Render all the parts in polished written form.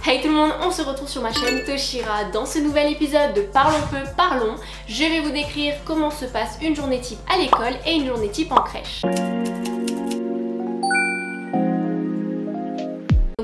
Hey tout le monde, on se retrouve sur ma chaîne Toshira. Dans ce nouvel épisode de Parlons peu, parlons, je vais vous décrire comment se passe une journée type à l'école et une journée type en crèche.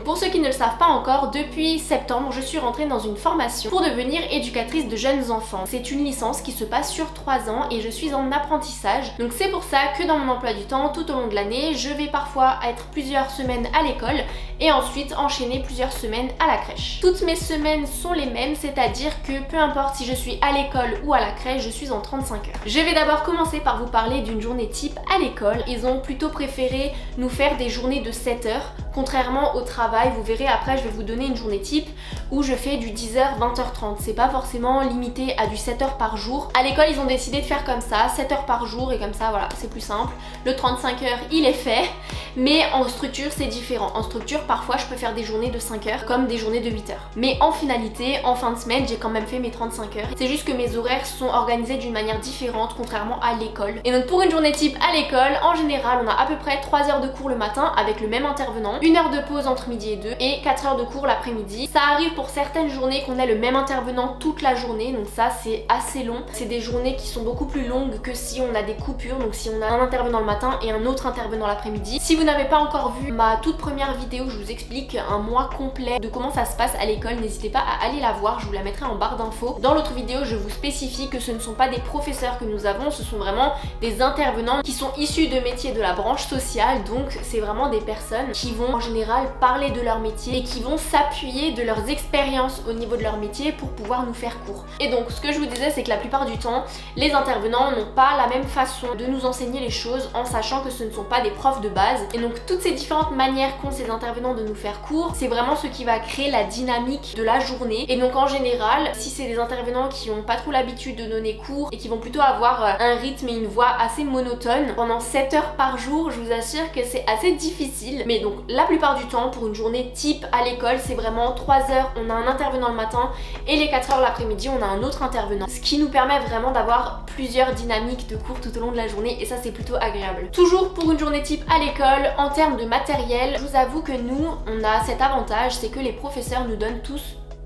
Pour ceux qui ne le savent pas encore, depuis septembre, je suis rentrée dans une formation pour devenir éducatrice de jeunes enfants. C'est une licence qui se passe sur 3 ans et je suis en apprentissage. Donc c'est pour ça que dans mon emploi du temps, tout au long de l'année, je vais parfois être plusieurs semaines à l'école et ensuite enchaîner plusieurs semaines à la crèche. Toutes mes semaines sont les mêmes, c'est-à-dire que peu importe si je suis à l'école ou à la crèche, je suis en 35 heures. Je vais d'abord commencer par vous parler d'une journée type à l'école. Ils ont plutôt préféré nous faire des journées de 7 heures, contrairement au travail. Vous verrez après, je vais vous donner une journée type où je fais du 10h, 20h30. C'est pas forcément limité à du 7 heures par jour. À l'école, ils ont décidé de faire comme ça, 7 heures par jour, et comme ça, voilà, c'est plus simple. Le 35 heures, il est fait, mais en structure, c'est différent. En structure, parfois, je peux faire des journées de 5 heures comme des journées de 8 heures. Mais en finalité, en fin de semaine, j'ai quand même fait mes 35 heures. C'est juste que mes horaires sont organisés d'une manière différente, contrairement à l'école. Et donc, pour une journée type à l'école, en général, on a à peu près 3 heures de cours le matin avec le même intervenant, 1 heure de pause entre midi et 2 et 4 heures de cours l'après-midi. Ça arrive pour certaines journées qu'on ait le même intervenant toute la journée, donc ça c'est assez long. C'est des journées qui sont beaucoup plus longues que si on a des coupures, donc si on a un intervenant le matin et un autre intervenant l'après-midi. Si vous n'avez pas encore vu ma toute première vidéo, je vous explique un mois complet de comment ça se passe à l'école, n'hésitez pas à aller la voir, je vous la mettrai en barre d'infos. Dans l'autre vidéo, je vous spécifie que ce ne sont pas des professeurs que nous avons, ce sont vraiment des intervenants qui sont issus de métiers de la branche sociale, donc c'est vraiment des personnes qui vont en général parler de leur métier et qui vont s'appuyer de leurs expériences au niveau de leur métier pour pouvoir nous faire cours. Et donc ce que je vous disais, c'est que la plupart du temps, les intervenants n'ont pas la même façon de nous enseigner les choses, en sachant que ce ne sont pas des profs de base. Et donc toutes ces différentes manières qu'ont ces intervenants de nous faire cours, c'est vraiment ce qui va créer la dynamique de la journée. Et donc en général, si c'est des intervenants qui n'ont pas trop l'habitude de donner cours et qui vont plutôt avoir un rythme et une voix assez monotone pendant 7 heures par jour, je vous assure que c'est assez difficile. Mais donc la plupart du temps, pour une journée type à l'école, c'est vraiment 3 heures, on a un intervenant le matin et les 4 heures l'après-midi, on a un autre intervenant. Ce qui nous permet vraiment d'avoir plusieurs dynamiques de cours tout au long de la journée et ça c'est plutôt agréable. Toujours pour une journée type à l'école, en termes de matériel, je vous avoue que nous, on a cet avantage, c'est que les professeurs nous donnent tous.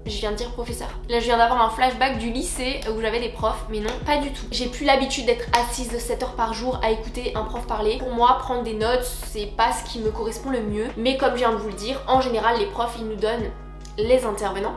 Je viens de dire professeur. Là je viens d'avoir un flashback du lycée où j'avais des profs, mais non, pas du tout. J'ai plus l'habitude d'être assise de 7 heures par jour à écouter un prof parler. Pour moi, prendre des notes, c'est pas ce qui me correspond le mieux. Mais comme je viens de vous le dire, en général les profs ils nous donnent les intervenants.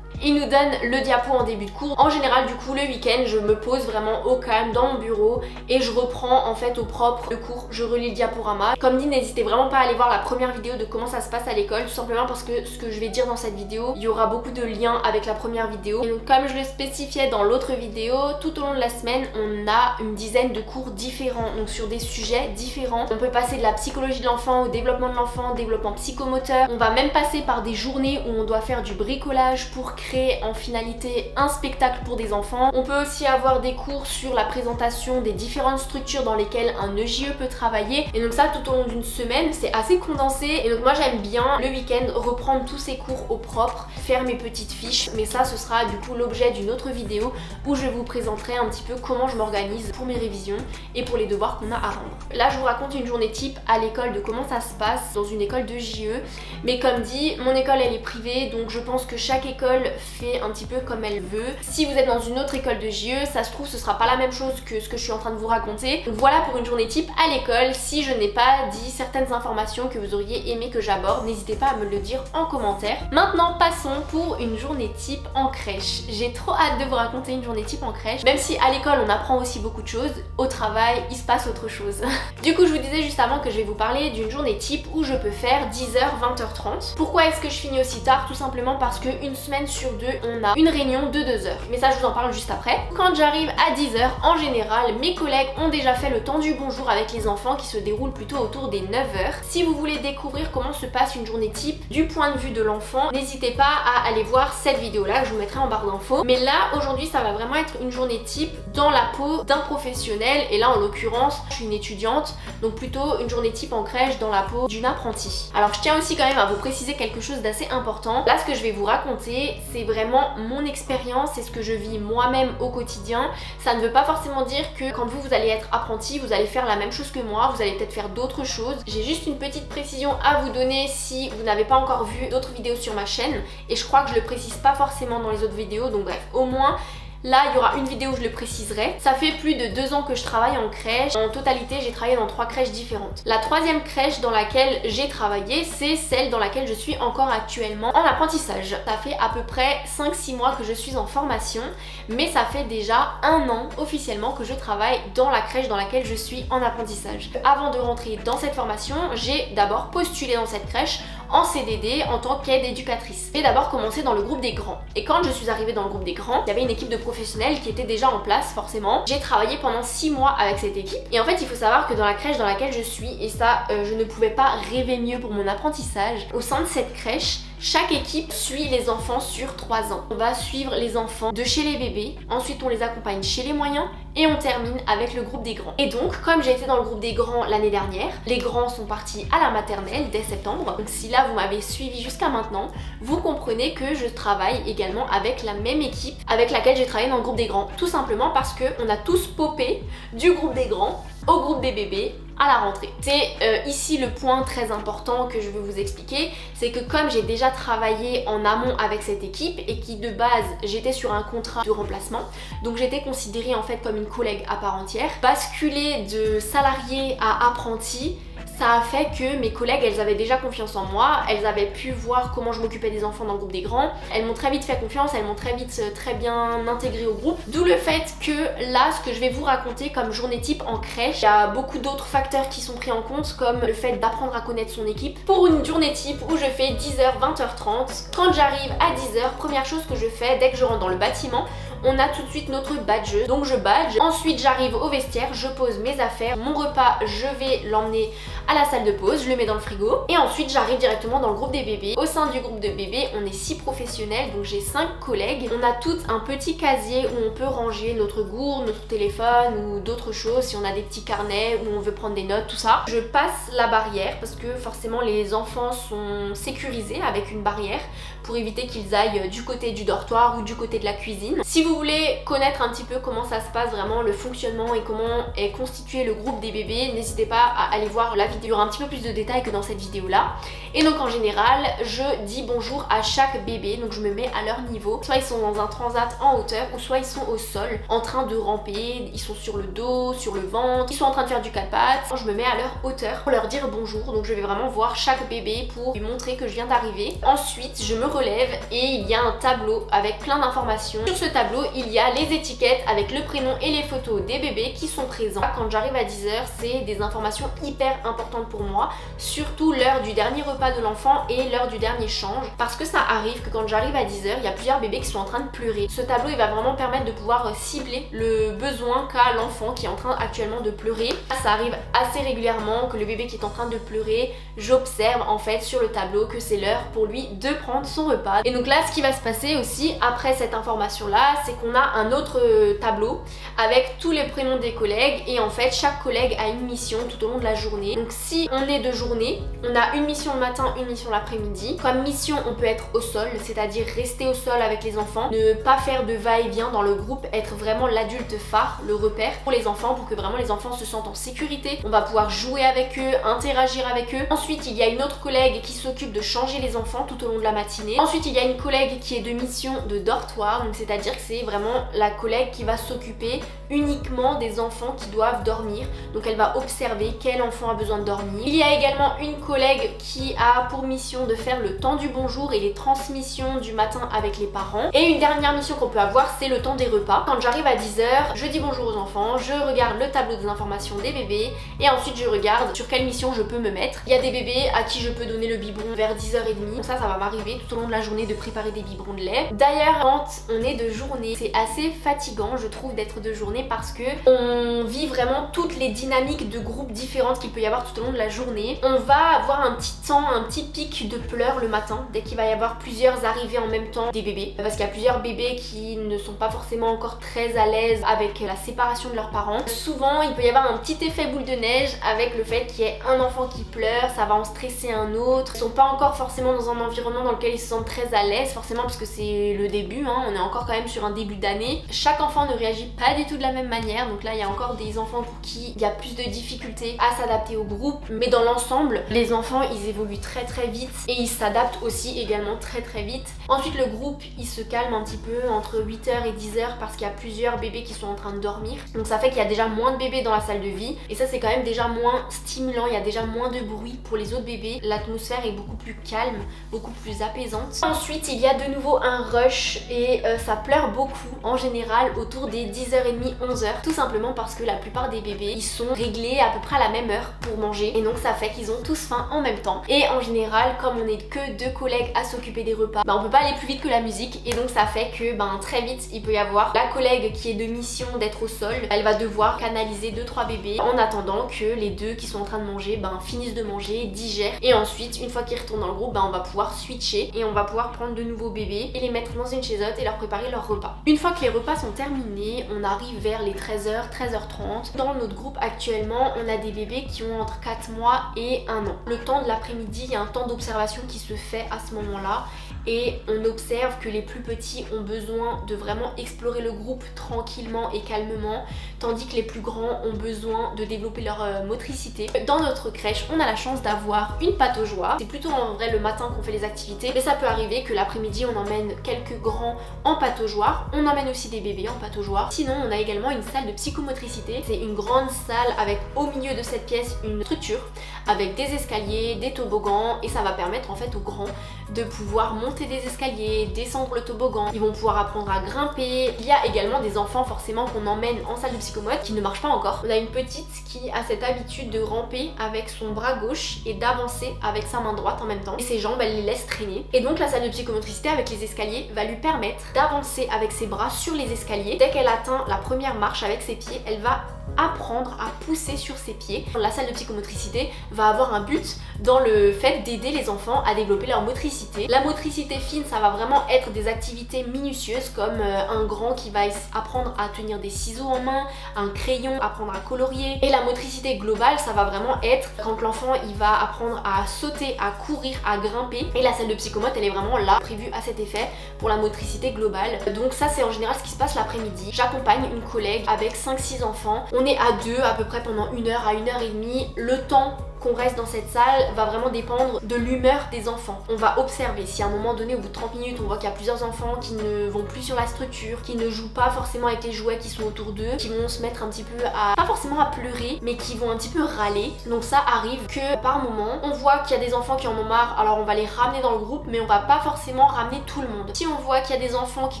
Ils nous donnent le diapo en début de cours. En général du coup le week-end je me pose vraiment au calme dans mon bureau et je reprends en fait au propre le cours, je relis le diaporama. Comme dit, n'hésitez vraiment pas à aller voir la première vidéo de comment ça se passe à l'école, tout simplement parce que ce que je vais dire dans cette vidéo, il y aura beaucoup de liens avec la première vidéo. Et donc comme je le spécifiais dans l'autre vidéo, tout au long de la semaine on a une dizaine de cours différents, donc sur des sujets différents. On peut passer de la psychologie de l'enfant au développement de l'enfant, développement psychomoteur. On va même passer par des journées où on doit faire du bricolage pour créer en finalité un spectacle pour des enfants. On peut aussi avoir des cours sur la présentation des différentes structures dans lesquelles un EJE peut travailler. Et donc ça tout au long d'une semaine, c'est assez condensé. Et donc moi j'aime bien le week-end reprendre tous ces cours au propre, faire mes petites fiches. Mais ça ce sera du coup l'objet d'une autre vidéo où je vous présenterai un petit peu comment je m'organise pour mes révisions et pour les devoirs qu'on a à rendre. Là je vous raconte une journée type à l'école de comment ça se passe dans une école de JE. Mais comme dit, mon école elle est privée, donc je pense que chaque école fait un petit peu comme elle veut. Si vous êtes dans une autre école de JE, ça se trouve ce sera pas la même chose que ce que je suis en train de vous raconter. Donc voilà pour une journée type à l'école. Si je n'ai pas dit certaines informations que vous auriez aimé que j'aborde, n'hésitez pas à me le dire en commentaire. Maintenant passons pour une journée type en crèche. J'ai trop hâte de vous raconter une journée type en crèche. Même si à l'école on apprend aussi beaucoup de choses, au travail il se passe autre chose. Du coup je vous disais juste avant que je vais vous parler d'une journée type où je peux faire 10h, 20h30. Pourquoi est-ce que je finis aussi tard? Tout simplement parce qu'une semaine sur deux, on a une réunion de 2 heures. Mais ça, je vous en parle juste après. Quand j'arrive à 10 heures, en général, mes collègues ont déjà fait le temps du bonjour avec les enfants qui se déroule plutôt autour des 9 heures. Si vous voulez découvrir comment se passe une journée type du point de vue de l'enfant, n'hésitez pas à aller voir cette vidéo-là, je vous mettrai en barre d'infos. Mais là, aujourd'hui, ça va vraiment être une journée type dans la peau d'un professionnel. Et là, en l'occurrence, je suis une étudiante, donc plutôt une journée type en crèche dans la peau d'une apprentie. Alors, je tiens aussi quand même à vous préciser quelque chose d'assez important. Là, ce que je vais vous raconter, c'est vraiment mon expérience, c'est ce que je vis moi-même au quotidien. Ça ne veut pas forcément dire que quand vous allez être apprenti, vous allez faire la même chose que moi, vous allez peut-être faire d'autres choses. J'ai juste une petite précision à vous donner si vous n'avez pas encore vu d'autres vidéos sur ma chaîne, et je crois que je le précise pas forcément dans les autres vidéos, donc bref, au moins là, il y aura une vidéo où je le préciserai. Ça fait plus de 2 ans que je travaille en crèche. En totalité, j'ai travaillé dans 3 crèches différentes. La 3e crèche dans laquelle j'ai travaillé, c'est celle dans laquelle je suis encore actuellement en apprentissage. Ça fait à peu près 5-6 mois que je suis en formation, mais ça fait déjà 1 an officiellement que je travaille dans la crèche dans laquelle je suis en apprentissage. Avant de rentrer dans cette formation, j'ai d'abord postulé dans cette crèche en CDD en tant qu'aide éducatrice. J'ai d'abord commencé dans le groupe des grands. Et quand je suis arrivée dans le groupe des grands, il y avait une équipe de professionnels qui était déjà en place forcément. J'ai travaillé pendant 6 mois avec cette équipe. Et en fait, il faut savoir que dans la crèche dans laquelle je suis, et ça, je ne pouvais pas rêver mieux pour mon apprentissage, au sein de cette crèche, chaque équipe suit les enfants sur 3 ans. On va suivre les enfants de chez les bébés, ensuite on les accompagne chez les moyens et on termine avec le groupe des grands. Et donc, comme j'ai été dans le groupe des grands l'année dernière, les grands sont partis à la maternelle dès septembre. Donc si là vous m'avez suivi jusqu'à maintenant, vous comprenez que je travaille également avec la même équipe avec laquelle j'ai travaillé dans le groupe des grands. Tout simplement parce qu'on a tous popé du groupe des grands au groupe des bébés à la rentrée. C'est ici le point très important que je veux vous expliquer, c'est que comme j'ai déjà travaillé en amont avec cette équipe et qui de base j'étais sur un contrat de remplacement, donc j'étais considérée en fait comme une collègue à part entière, basculer de salarié à apprenti, ça a fait que mes collègues, elles avaient déjà confiance en moi, elles avaient pu voir comment je m'occupais des enfants dans le groupe des grands, elles m'ont très vite fait confiance, elles m'ont très vite très bien intégrée au groupe. D'où le fait que là, ce que je vais vous raconter comme journée type en crèche, il y a beaucoup d'autres facteurs qui sont pris en compte, comme le fait d'apprendre à connaître son équipe. Pour une journée type où je fais 10h, 20h30, quand j'arrive à 10h, première chose que je fais dès que je rentre dans le bâtiment, on a tout de suite notre badgeuse, donc je badge. Ensuite j'arrive au vestiaire, je pose mes affaires, mon repas je vais l'emmener à la salle de pause, je le mets dans le frigo et ensuite j'arrive directement dans le groupe des bébés. Au sein du groupe de bébés, on est 6 professionnels, donc j'ai 5 collègues. On a toutes un petit casier où on peut ranger notre gourde, notre téléphone ou d'autres choses, si on a des petits carnets où on veut prendre des notes, tout ça. Je passe la barrière parce que forcément les enfants sont sécurisés avec une barrière pour éviter qu'ils aillent du côté du dortoir ou du côté de la cuisine. Si vous voulez connaître un petit peu comment ça se passe vraiment, le fonctionnement et comment est constitué le groupe des bébés, n'hésitez pas à aller voir la vidéo, il y aura un petit peu plus de détails que dans cette vidéo là. Et donc en général, je dis bonjour à chaque bébé, donc je me mets à leur niveau. Soit ils sont dans un transat en hauteur ou soit ils sont au sol en train de ramper, ils sont sur le dos, sur le ventre, ils sont en train de faire du quatre pattes. Je me mets à leur hauteur pour leur dire bonjour, donc je vais vraiment voir chaque bébé pour lui montrer que je viens d'arriver. Ensuite, je me relève et il y a un tableau avec plein d'informations. Sur ce tableau, il y a les étiquettes avec le prénom et les photos des bébés qui sont présents. Quand j'arrive à 10h, c'est des informations hyper importantes pour moi, surtout l'heure du dernier repas de l'enfant et l'heure du dernier change, parce que ça arrive que quand j'arrive à 10h, il y a plusieurs bébés qui sont en train de pleurer. Ce tableau, il va vraiment permettre de pouvoir cibler le besoin qu'a l'enfant qui est en train actuellement de pleurer. Ça arrive assez régulièrement que le bébé qui est en train de pleurer, j'observe en fait sur le tableau que c'est l'heure pour lui de prendre son repas. Et donc là, ce qui va se passer aussi après cette information là, c'est qu'on a un autre tableau avec tous les prénoms des collègues et en fait chaque collègue a une mission tout au long de la journée. Donc si on est de journée, on a une mission le matin, une mission l'après-midi. Comme mission, on peut être au sol, c'est-à-dire rester au sol avec les enfants, ne pas faire de va-et-vient dans le groupe, être vraiment l'adulte phare, le repère pour les enfants, pour que vraiment les enfants se sentent en sécurité. On va pouvoir jouer avec eux, interagir avec eux. Ensuite, il y a une autre collègue qui s'occupe de changer les enfants tout au long de la matinée. Ensuite, il y a une collègue qui est de mission de dortoir, donc c'est-à-dire que c'est vraiment la collègue qui va s'occuper uniquement des enfants qui doivent dormir. Donc elle va observer quel enfant a besoin de dormir. Il y a également une collègue qui a pour mission de faire le temps du bonjour et les transmissions du matin avec les parents. Et une dernière mission qu'on peut avoir, c'est le temps des repas. Quand j'arrive à 10h, je dis bonjour aux enfants, je regarde le tableau des informations des bébés et ensuite je regarde sur quelle mission je peux me mettre. Il y a des bébés à qui je peux donner le biberon vers 10h30. Donc ça va m'arriver tout au long de la journée de préparer des biberons de lait. D'ailleurs, quand on est de journée, c'est assez fatigant, je trouve, d'être de journée parce que on vit vraiment toutes les dynamiques de groupes différentes qu'il peut y avoir tout au long de la journée. On va avoir un petit temps, un petit pic de pleurs le matin dès qu'il va y avoir plusieurs arrivées en même temps des bébés, parce qu'il y a plusieurs bébés qui ne sont pas forcément encore très à l'aise avec la séparation de leurs parents. Souvent il peut y avoir un petit effet boule de neige avec le fait qu'il y ait un enfant qui pleure, ça va en stresser un autre. Ils sont pas encore forcément dans un environnement dans lequel ils se sentent très à l'aise, forcément parce que c'est le début, hein, on est encore quand même sur un début d'année. Chaque enfant ne réagit pas du tout de la même manière, donc là il y a encore des enfants pour qui il y a plus de difficultés à s'adapter au groupe, mais dans l'ensemble les enfants ils évoluent très vite et ils s'adaptent aussi également très vite. Ensuite le groupe il se calme un petit peu entre 8h et 10h parce qu'il y a plusieurs bébés qui sont en train de dormir, donc ça fait qu'il y a déjà moins de bébés dans la salle de vie et ça c'est quand même déjà moins stimulant, il y a déjà moins de bruit pour les autres bébés, l'atmosphère est beaucoup plus calme, beaucoup plus apaisante. Ensuite il y a de nouveau un rush et ça pleure beaucoup en général autour des 10h30 11h, tout simplement parce que la plupart des bébés ils sont réglés à peu près à la même heure pour manger et donc ça fait qu'ils ont tous faim en même temps. Et en général comme on n'est que deux collègues à s'occuper des repas, on peut pas aller plus vite que la musique et donc ça fait que très vite il peut y avoir la collègue qui est de mission d'être au sol, elle va devoir canaliser 2-3 bébés en attendant que les deux qui sont en train de manger finissent de manger, digèrent et ensuite une fois qu'ils retournent dans le groupe on va pouvoir switcher et on va pouvoir prendre de nouveaux bébés et les mettre dans une chaise haute et leur préparer leur repas. Une fois que les repas sont terminés, on arrive vers les 13h, 13h30. Dans notre groupe actuellement on a des bébés qui ont entre 4 mois et 1 an. Le temps de l'après-midi, il y a un temps d'observation qui se fait à ce moment-là et on observe que les plus petits ont besoin de vraiment explorer le groupe tranquillement et calmement, tandis que les plus grands ont besoin de développer leur motricité. Dans notre crèche on a la chance d'avoir une pataugeoire, c'est plutôt en vrai le matin qu'on fait les activités, mais ça peut arriver que l'après-midi on emmène quelques grands en pataugeoire, on emmène aussi des bébés en pataugeoire. Sinon on a également une salle de psychomotricité, c'est une grande salle avec au milieu de cette pièce une structure avec des escaliers, des toboggans et ça va permettre en fait aux grands de pouvoir monter des escaliers, descendre le toboggan, ils vont pouvoir apprendre à grimper. Il y a également des enfants forcément qu'on emmène en salle de psychomote qui ne marchent pas encore. On a une petite qui a cette habitude de ramper avec son bras gauche et d'avancer avec sa main droite en même temps et ses jambes elle les laisse traîner et donc la salle de psychomotricité avec les escaliers va lui permettre d'avancer avec ses bras sur les escaliers. Dès qu'elle atteint la première marche avec ses pieds, elle va apprendre à pousser sur ses pieds. La salle de psychomotricité va avoir un but dans le fait d'aider les enfants à développer leur motricité. La motricité fine ça va vraiment être des activités minutieuses comme un grand qui va apprendre à tenir des ciseaux en main, un crayon, apprendre à colorier, et la motricité globale ça va vraiment être quand l'enfant il va apprendre à sauter, à courir, à grimper et la salle de psychomote elle est vraiment là prévue à cet effet pour la motricité globale. Donc ça c'est en général ce qui se passe l'après-midi. J'accompagne une collègue avec 5-6 enfants, on est à deux à peu près pendant 1h à 1h30. Le temps qu'on reste dans cette salle va vraiment dépendre de l'humeur des enfants. On va observer si à un moment donné au bout de 30 minutes on voit qu'il y a plusieurs enfants qui ne vont plus sur la structure, qui ne jouent pas forcément avec les jouets qui sont autour d'eux, qui vont se mettre un petit peu à, pas forcément à pleurer, mais qui vont un petit peu râler. Donc ça arrive que par moment on voit qu'il y a des enfants qui en ont marre, alors on va les ramener dans le groupe mais on va pas forcément ramener tout le monde. Si on voit qu'il y a des enfants qui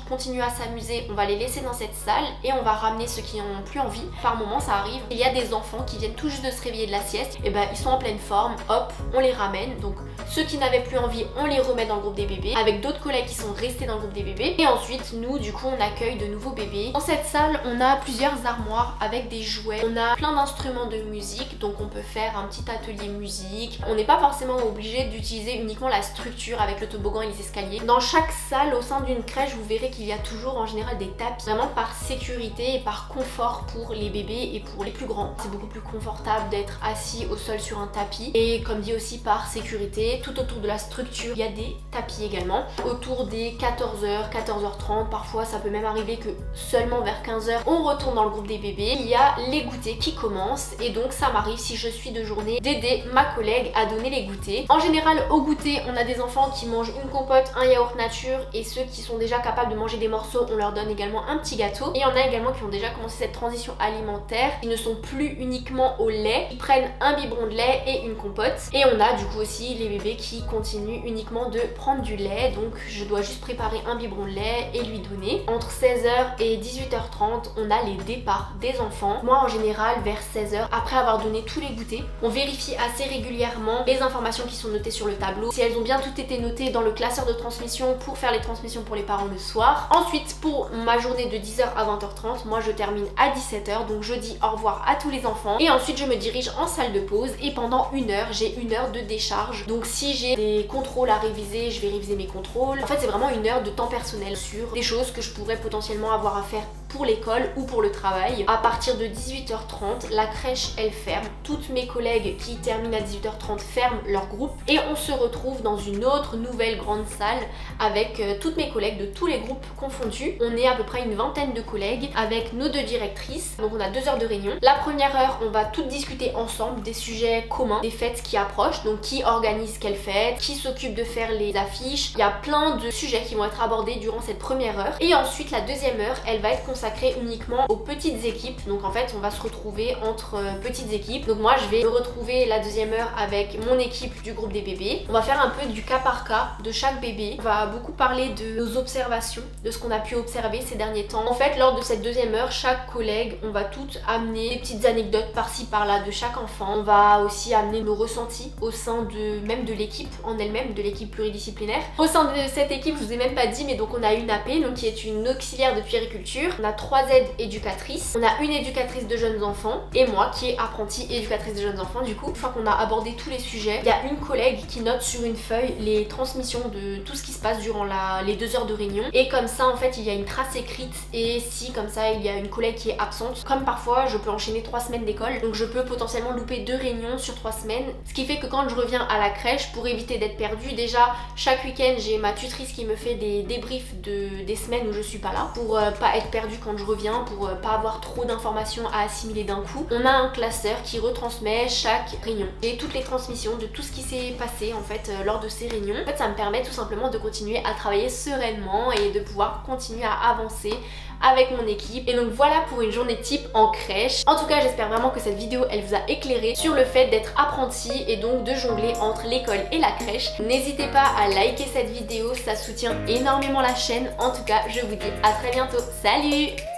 continuent à s'amuser, on va les laisser dans cette salle et on va ramener ceux qui en ont plus envie. Par moment ça arrive, il y a des enfants qui viennent tout juste de se réveiller de la sieste, et ils sont en pleine forme, hop, on les ramène. Donc ceux qui n'avaient plus envie, on les remet dans le groupe des bébés avec d'autres collègues qui sont restés dans le groupe des bébés et ensuite nous du coup on accueille de nouveaux bébés. Dans cette salle on a plusieurs armoires avec des jouets, on a plein d'instruments de musique, donc on peut faire un petit atelier musique. On n'est pas forcément obligé d'utiliser uniquement la structure avec le toboggan et les escaliers. Dans chaque salle au sein d'une crèche vous verrez qu'il y a toujours en général des tapis, vraiment par sécurité et par confort pour les bébés et pour les plus grands. C'est beaucoup plus confortable d'être assis au sol sur un tapis et comme dit aussi par sécurité, tout autour de la structure il y a des tapis également. Autour des 14h, 14h30, parfois ça peut même arriver que seulement vers 15h on retourne dans le groupe des bébés. Il y a les goûters qui commencent et donc ça m'arrive si je suis de journée d'aider ma collègue à donner les goûters. En général au goûter on a des enfants qui mangent une compote, un yaourt nature et ceux qui sont déjà capables de manger des morceaux on leur donne également un petit gâteau. Et il y en a également qui ont déjà commencé cette transition alimentaire, qui ne sont plus uniquement au lait, ils prennent un biberon de lait et une compote. Et on a du coup aussi les bébés qui continuent uniquement de prendre du lait, donc je dois juste préparer un biberon de lait et lui donner. Entre 16h et 18h30 on a les départs des enfants. Moi en général vers 16h, après avoir donné tous les goûters, on vérifie assez régulièrement les informations qui sont notées sur le tableau, si elles ont bien toutes été notées dans le classeur de transmission pour faire les transmissions pour les parents le soir. Ensuite pour ma journée de 10h à 20h30, moi je termine à 17h, donc je dis au revoir à tous les enfants et ensuite je me dirige en salle de pause et pendant 1 heure, j'ai 1 heure de décharge. Donc si j'ai des contrôles à réviser, je vais réviser mes contrôles. En fait c'est vraiment 1 heure de temps personnel sur des choses que je pourrais potentiellement avoir à faire pour l'école ou pour le travail. À partir de 18h30, la crèche elle ferme. Toutes mes collègues qui terminent à 18h30 ferment leur groupe et on se retrouve dans une autre nouvelle grande salle avec toutes mes collègues de tous les groupes confondus. On est à peu près une vingtaine de collègues avec nos 2 directrices. Donc on a 2 heures de réunion. La première heure, on va toutes discuter ensemble des sujets communs, des fêtes qui approchent. Donc qui organise quelle fête, qui s'occupe de faire les affiches. Il y a plein de sujets qui vont être abordés durant cette première heure. Et ensuite la deuxième heure, elle va être consacrée uniquement aux petites équipes. Donc en fait on va se retrouver entre petites équipes. Donc moi je vais me retrouver la deuxième heure avec mon équipe du groupe des bébés. On va faire un peu du cas par cas de chaque bébé. On va beaucoup parler de nos observations, de ce qu'on a pu observer ces derniers temps. En fait lors de cette deuxième heure, chaque collègue, on va toutes amener des petites anecdotes par-ci par-là de chaque enfant. On va aussi amener nos ressentis au sein même de l'équipe en elle-même, de l'équipe pluridisciplinaire. Au sein de cette équipe, je vous ai même pas dit, mais donc on a une AP, donc qui est une auxiliaire de puériculture. On a 3 aides éducatrices. On a une éducatrice de jeunes enfants et moi qui est apprentie éducatrice de jeunes enfants. Du coup, une fois qu'on a abordé tous les sujets, il y a une collègue qui note sur une feuille les transmissions de tout ce qui se passe durant les 2 heures de réunion. Et comme ça, en fait, il y a une trace écrite. Et si comme ça, il y a une collègue qui est absente, comme parfois je peux enchaîner 3 semaines d'école, donc je peux potentiellement louper 2 réunions sur 3 semaines. Ce qui fait que quand je reviens à la crèche, pour éviter d'être perdue, déjà chaque week-end j'ai ma tutrice qui me fait des débriefs des semaines où je suis pas là, pour pas être perdue quand je reviens, pour pas avoir trop d'informations à assimiler d'un coup. On a un classeur qui retransmet chaque réunion et toutes les transmissions de tout ce qui s'est passé en fait lors de ces réunions. En fait ça me permet tout simplement de continuer à travailler sereinement et de pouvoir continuer à avancer avec mon équipe. Et donc voilà pour une journée type en crèche. En tout cas j'espère vraiment que cette vidéo elle vous a éclairé sur le fait d'être apprenti et donc de jongler entre l'école et la crèche. N'hésitez pas à liker cette vidéo, ça soutient énormément la chaîne. En tout cas je vous dis à très bientôt. Salut!